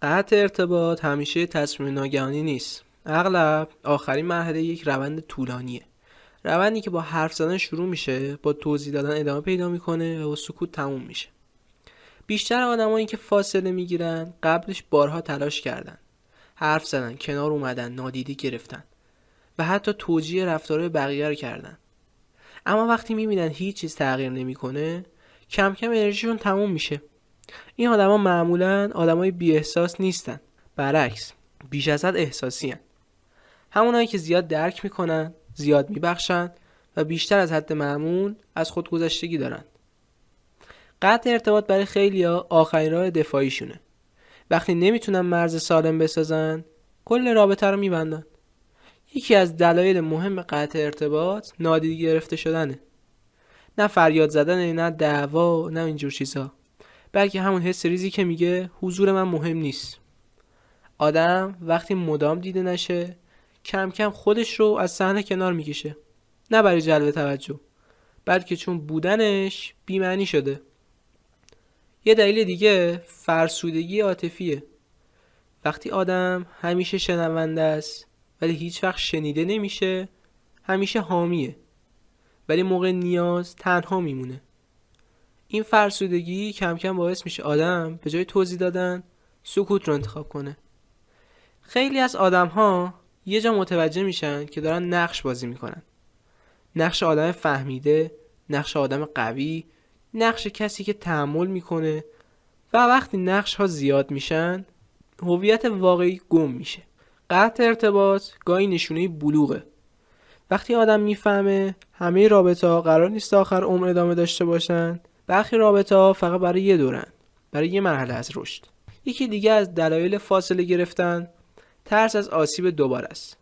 قطع ارتباط همیشه تصمیم ناگهانی نیست. اغلب آخرین مرحله یک روند طولانیه. روندی که با حرف زدن شروع میشه، با توضیح دادن ادامه پیدا میکنه و با سکوت تموم میشه. بیشتر آدمایی که فاصله میگیرن قبلش بارها تلاش کردن. حرف زدن، کنار اومدن، نادیده گرفتن و حتی توجیه رفتارهای بقیه رو کردن. اما وقتی میبینن هیچ چیز تغییر نمیکنه، کم کم انرژیشون تموم میشه. این آدما معمولاً آدمای بی احساس نیستن. برعکس، بیش از حد احساسی هن. همونایی که زیاد درک میکنن، زیاد میبخشن و بیشتر از حد معمول از خودگذشتگی دارن. قطع ارتباط برای خیلیا آخرین راه دفاعیشونه. وقتی نمیتونن مرز سالم بسازن، کل رابطه رو میبندن. یکی از دلایل مهم قطع ارتباط نادیده گرفته شدنه. نه فریاد زدن، نه دعوا، نه اینجور چیزا. بلکه همون حس ریزی که میگه حضور من مهم نیست. آدم وقتی مدام دیده نشه، کم کم خودش رو از صحنه کنار میکشه. نه برای جلب توجه، بلکه چون بودنش بی‌معنی شده. یه دلیل دیگه فرسودگی عاطفیه. وقتی آدم همیشه شنونده است ولی هیچ وقت شنیده نمیشه، همیشه حامیه ولی موقع نیاز تنها میمونه. این فرسودگی کم کم باعث میشه آدم به جای توضیح دادن سکوت رو انتخاب کنه. خیلی از آدم ها یه جا متوجه میشن که دارن نقش بازی میکنن. نقش آدم فهمیده، نقش آدم قوی، نقش کسی که تحمل میکنه و وقتی نقش ها زیاد میشن هویت واقعی گم میشه. قطع ارتباط گاهی نشونه بلوغه. وقتی آدم میفهمه همه رابطه ها قرار نیست آخر عمر ادامه داشته باشن، برخی رابطه ها فقط برای یه دورن، برای یه مرحله از رشد. یکی دیگه از دلایل فاصله گرفتن ترس از آسیب دوباره است.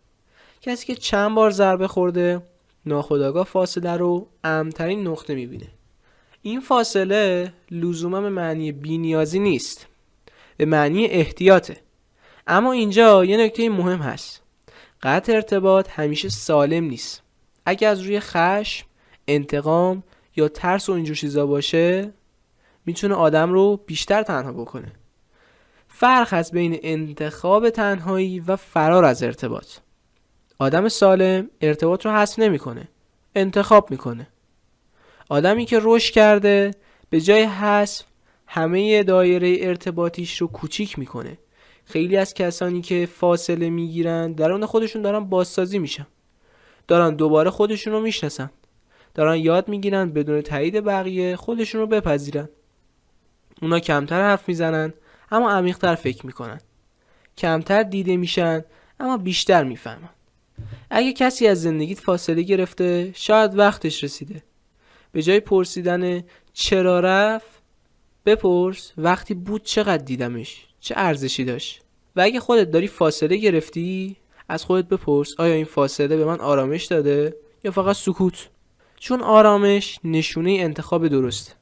کسی که چند بار ضربه خورده ناخودآگاه فاصله رو امن‌ترین نقطه میبینه. این فاصله لزوما به معنی بی‌نیازی نیست، به معنی احتیاطه. اما اینجا یه نکته مهم هست. قطع ارتباط همیشه سالم نیست. اگه از روی خشم، انتقام یا ترس و اینجور چیزا باشه، میتونه آدم رو بیشتر تنها بکنه. فرق هست بین انتخاب تنهایی و فرار از ارتباط. آدم سالم ارتباط رو حذف نمیکنه، انتخاب میکنه. آدمی که رشد کرده به جای حذف همه دایره ارتباطیش رو کوچیک میکنه. خیلی از کسانی که فاصله میگیرن درون خودشون دارن بازسازی میشن، دارن دوباره خودشون رو میشناسن، دارن یاد میگیرن بدون تایید بقیه خودشون رو بپذیرن. اونا کمتر حرف میزنن اما عمیق‌تر فکر میکنن، کمتر دیده میشن اما بیشتر میفهمن. اگه کسی از زندگیت فاصله گرفته، شاید وقتش رسیده. به جای پرسیدن چرا رفت، بپرس وقتی بود چقدر دیدمش، چه ارزشی داشت. و اگه خودت داری فاصله گرفتی، از خودت بپرس آیا این فاصله به من آرامش داده یا فقط سکوت؟ چون آرامش نشونه انتخاب درسته.